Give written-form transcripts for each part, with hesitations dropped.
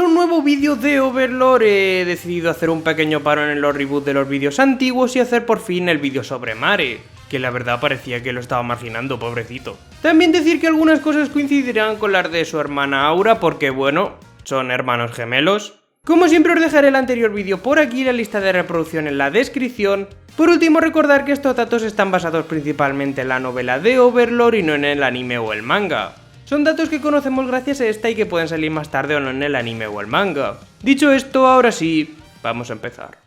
un nuevo vídeo de Overlord he decidido hacer un pequeño parón en los reboots de los vídeos antiguos y hacer por fin el vídeo sobre Mare, que la verdad parecía que lo estaba marginando, pobrecito. También decir que algunas cosas coincidirán con las de su hermana Aura porque bueno, son hermanos gemelos. Como siempre os dejaré el anterior vídeo por aquí, la lista de reproducción en la descripción. Por último, recordar que estos datos están basados principalmente en la novela de Overlord y no en el anime o el manga. Son datos que conocemos gracias a esta y que pueden salir más tarde o no en el anime o el manga. Dicho esto, ahora sí, vamos a empezar.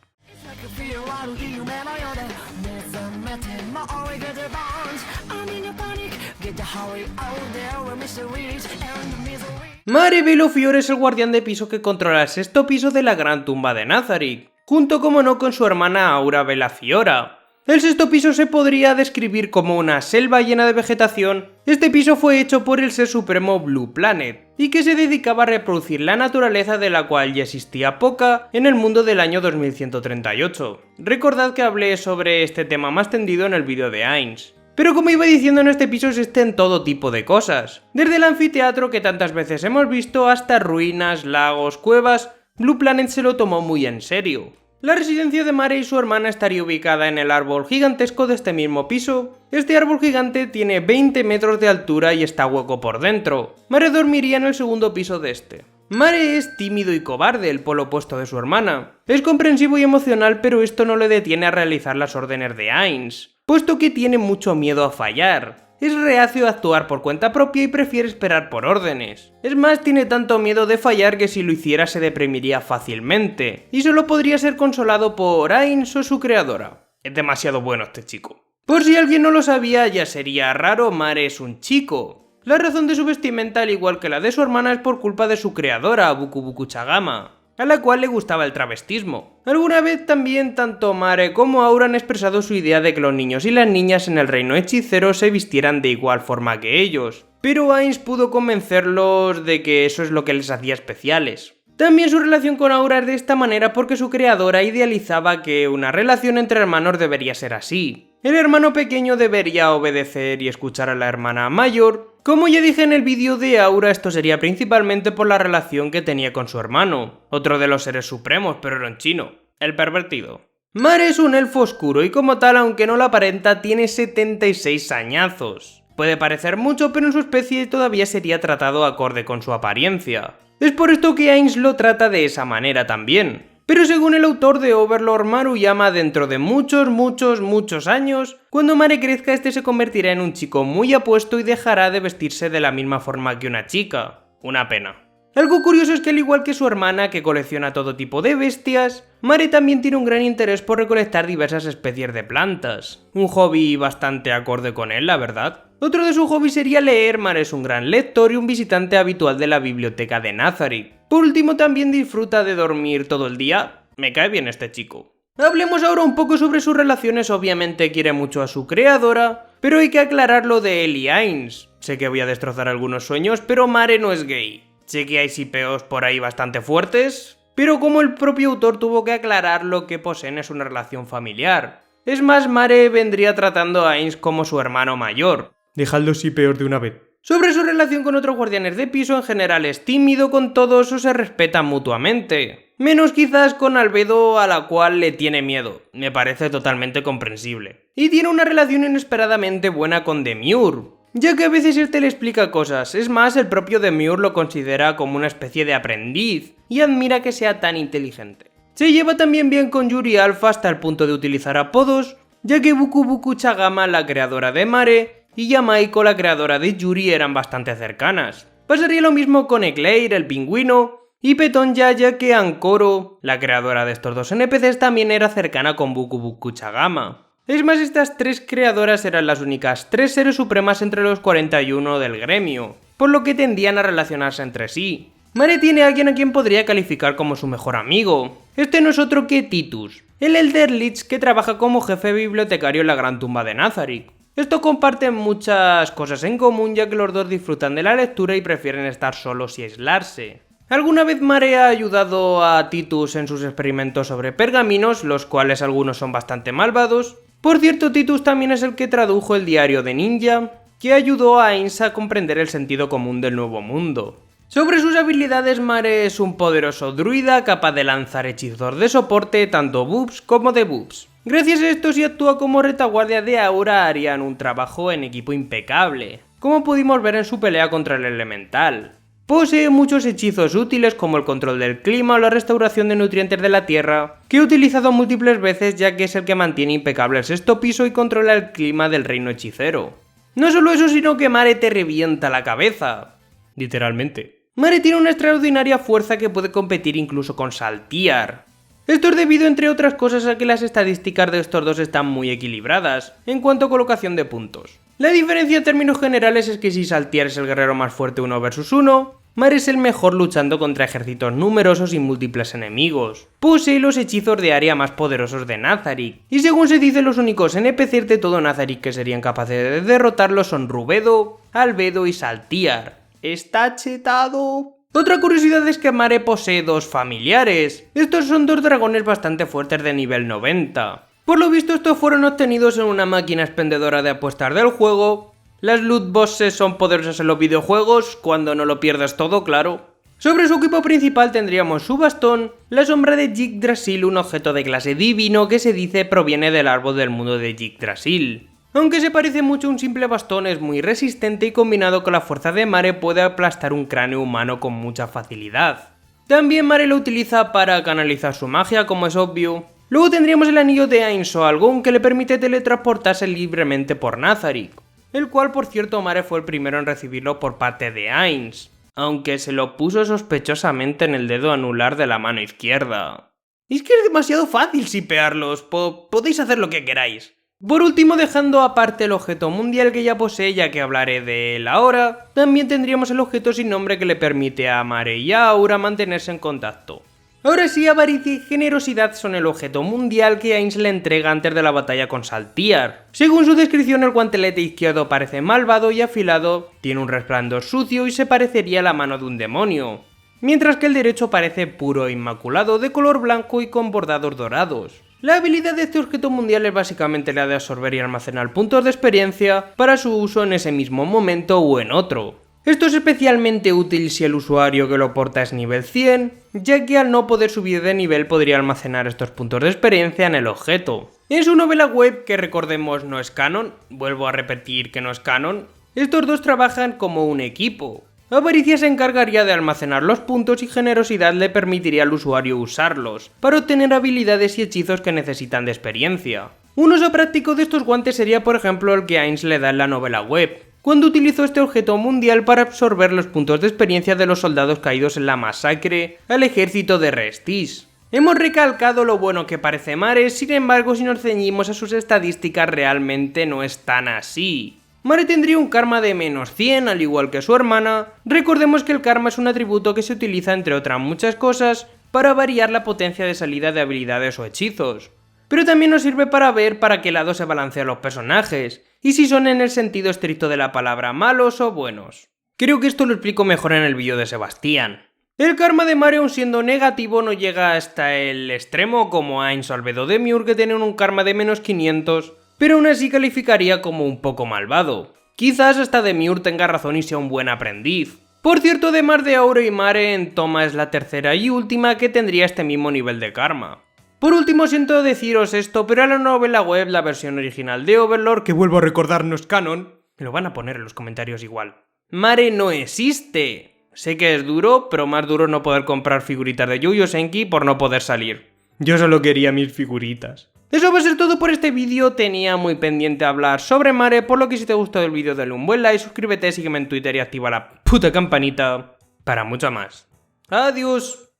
Mare Bellafiore es el guardián de piso que controla el sexto piso de la gran tumba de Nazarick, junto como no con su hermana Aura Bellafiora. El sexto piso se podría describir como una selva llena de vegetación. Este piso fue hecho por el ser supremo Blue Planet, y que se dedicaba a reproducir la naturaleza de la cual ya existía poca en el mundo del año 2138. Recordad que hablé sobre este tema más tendido en el vídeo de Ainz. Pero como iba diciendo, en este piso existen todo tipo de cosas. Desde el anfiteatro que tantas veces hemos visto hasta ruinas, lagos, cuevas, Blue Planet se lo tomó muy en serio. La residencia de Mare y su hermana estaría ubicada en el árbol gigantesco de este mismo piso. Este árbol gigante tiene 20 metros de altura y está hueco por dentro. Mare dormiría en el segundo piso de este. Mare es tímido y cobarde, el polo opuesto de su hermana. Es comprensivo y emocional, pero esto no le detiene a realizar las órdenes de Ainz, puesto que tiene mucho miedo a fallar. Es reacio a actuar por cuenta propia y prefiere esperar por órdenes. Es más, tiene tanto miedo de fallar que si lo hiciera se deprimiría fácilmente, y solo podría ser consolado por Ainz o su creadora. Es demasiado bueno este chico. Por si alguien no lo sabía, ya sería raro, Mare es un chico. La razón de su vestimenta, al igual que la de su hermana, es por culpa de su creadora, Buku Buku Chagama, a la cual le gustaba el travestismo. Alguna vez también tanto Mare como Aura han expresado su idea de que los niños y las niñas en el reino hechicero se vistieran de igual forma que ellos, pero Ainz pudo convencerlos de que eso es lo que les hacía especiales. También su relación con Aura es de esta manera porque su creadora idealizaba que una relación entre hermanos debería ser así. El hermano pequeño debería obedecer y escuchar a la hermana mayor. Como ya dije en el vídeo de Aura, esto sería principalmente por la relación que tenía con su hermano, otro de los seres supremos, pero era un chino, el pervertido. Mare es un elfo oscuro y como tal, aunque no lo aparenta, tiene 76 añazos. Puede parecer mucho, pero en su especie todavía sería tratado acorde con su apariencia. Es por esto que Ainz lo trata de esa manera también. Pero según el autor de Overlord Maruyama, dentro de muchos años, cuando Mare crezca, este se convertirá en un chico muy apuesto y dejará de vestirse de la misma forma que una chica. Una pena. Algo curioso es que al igual que su hermana, que colecciona todo tipo de bestias, Mare también tiene un gran interés por recolectar diversas especies de plantas. Un hobby bastante acorde con él, la verdad. Otro de sus hobbies sería leer. Mare es un gran lector y un visitante habitual de la biblioteca de Nazarick. Por último, también disfruta de dormir todo el día. Me cae bien este chico. Hablemos ahora un poco sobre sus relaciones. Obviamente quiere mucho a su creadora, pero hay que aclarar lo de él y Ainz. Sé que voy a destrozar algunos sueños, pero Mare no es gay. Sé que hay shipeos por ahí bastante fuertes, pero como el propio autor tuvo que aclarar, lo que poseen es una relación familiar. Es más, Mare vendría tratando a Ainz como su hermano mayor. Dejad los shipeos de una vez. Sobre su relación con otros guardianes de piso, en general es tímido con todos o se respetan mutuamente. Menos quizás con Albedo, a la cual le tiene miedo. Me parece totalmente comprensible. Y tiene una relación inesperadamente buena con Demure, ya que a veces este le explica cosas. Es más, el propio Demure lo considera como una especie de aprendiz y admira que sea tan inteligente. Se lleva también bien con Yuri Alpha hasta el punto de utilizar apodos, ya que Buku Buku Chagama, la creadora de Mare, y Yamaiko, la creadora de Yuri, eran bastante cercanas. Pasaría lo mismo con Eclair, el pingüino, y Petonja, ya que Ankoro, la creadora de estos dos NPCs, también era cercana con Buku Buku Chagama. Es más, estas tres creadoras eran las únicas tres seres supremas entre los 41 del gremio, por lo que tendían a relacionarse entre sí. Mare tiene a alguien a quien podría calificar como su mejor amigo. Este no es otro que Titus, el Elder Lich que trabaja como jefe bibliotecario en la gran tumba de Nazarick. Estos comparten muchas cosas en común, ya que los dos disfrutan de la lectura y prefieren estar solos y aislarse. Alguna vez Mare ha ayudado a Titus en sus experimentos sobre pergaminos, los cuales algunos son bastante malvados. Por cierto, Titus también es el que tradujo el diario de Ninja, que ayudó a Ainz a comprender el sentido común del nuevo mundo. Sobre sus habilidades, Mare es un poderoso druida capaz de lanzar hechizos de soporte, tanto buffs como debuffs. Gracias a esto, si actúa como retaguardia de aura, harían un trabajo en equipo impecable, como pudimos ver en su pelea contra el elemental. Posee muchos hechizos útiles como el control del clima o la restauración de nutrientes de la tierra, que he utilizado múltiples veces ya que es el que mantiene impecable el sexto piso y controla el clima del reino hechicero. No solo eso, sino que Mare te revienta la cabeza. Literalmente. Mare tiene una extraordinaria fuerza que puede competir incluso con Saltiar. Esto es debido, entre otras cosas, a que las estadísticas de estos dos están muy equilibradas en cuanto a colocación de puntos. La diferencia en términos generales es que si Saltiar es el guerrero más fuerte 1 versus 1, Mare es el mejor luchando contra ejércitos numerosos y múltiples enemigos. Posee los hechizos de área más poderosos de Nazarick, y según se dice, los únicos NPCs de todo Nazarick que serían capaces de derrotarlo son Rubedo, Albedo y Saltiar. ¡Está chetado! Otra curiosidad es que Mare posee dos familiares. Estos son dos dragones bastante fuertes de nivel 90. Por lo visto, estos fueron obtenidos en una máquina expendedora de apuestas del juego. Las loot boxes son poderosas en los videojuegos, cuando no lo pierdas todo, claro. Sobre su equipo principal tendríamos su bastón, la sombra de Yggdrasil, un objeto de clase divino que se dice proviene del árbol del mundo de Yggdrasil. Aunque se parece mucho a un simple bastón, es muy resistente y combinado con la fuerza de Mare puede aplastar un cráneo humano con mucha facilidad. También Mare lo utiliza para canalizar su magia, como es obvio. Luego tendríamos el anillo de Ainz o Algún, que le permite teletransportarse libremente por Nazarick, el cual, por cierto, Mare fue el primero en recibirlo por parte de Ainz, aunque se lo puso sospechosamente en el dedo anular de la mano izquierda. Es que es demasiado fácil sipearlos, podéis hacer lo que queráis. Por último, dejando aparte el objeto mundial que ya posee, ya que hablaré de él ahora, también tendríamos el objeto sin nombre que le permite a Mare y a Aura mantenerse en contacto. Ahora sí, avaricia y generosidad son el objeto mundial que Ainz le entrega antes de la batalla con Saltiar. Según su descripción, el guantelete izquierdo parece malvado y afilado, tiene un resplandor sucio y se parecería a la mano de un demonio, mientras que el derecho parece puro e inmaculado, de color blanco y con bordados dorados. La habilidad de este objeto mundial es básicamente la de absorber y almacenar puntos de experiencia para su uso en ese mismo momento o en otro. Esto es especialmente útil si el usuario que lo porta es nivel 100, ya que al no poder subir de nivel podría almacenar estos puntos de experiencia en el objeto. En su novela web, que recordemos no es canon, vuelvo a repetir que no es canon, estos dos trabajan como un equipo. Avaricia se encargaría de almacenar los puntos y generosidad le permitiría al usuario usarlos para obtener habilidades y hechizos que necesitan de experiencia. Un uso práctico de estos guantes sería, por ejemplo, el que Ainz le da en la novela web, cuando utilizó este objeto mundial para absorber los puntos de experiencia de los soldados caídos en la masacre al ejército de Restis. Hemos recalcado lo bueno que parece Mare, sin embargo, si nos ceñimos a sus estadísticas, realmente no es tan así. Mare tendría un karma de menos 100, al igual que su hermana. Recordemos que el karma es un atributo que se utiliza, entre otras muchas cosas, para variar la potencia de salida de habilidades o hechizos. Pero también nos sirve para ver para qué lado se balancean los personajes, y si son en el sentido estricto de la palabra malos o buenos. Creo que esto lo explico mejor en el vídeo de Sebastián. El karma de Mare, aun siendo negativo, no llega hasta el extremo como Ainz o Albedo de Miur, que tienen un karma de menos 500, pero aún así calificaría como un poco malvado. Quizás hasta Demiurge tenga razón y sea un buen aprendiz. Por cierto, además de Aura y Mare, en Toma es la tercera y última que tendría este mismo nivel de karma. Por último, siento deciros esto, pero a la novela web, la versión original de Overlord, que vuelvo a recordar no es canon, me lo van a poner en los comentarios igual, Mare no existe. Sé que es duro, pero más duro no poder comprar figuritas de Yu Yu Senki por no poder salir. Yo solo quería mis figuritas. Eso va a ser todo por este vídeo. Tenía muy pendiente hablar sobre Mare, por lo que si te gustó el vídeo dale un buen like, suscríbete, sígueme en Twitter y activa la puta campanita para mucho más. Adiós.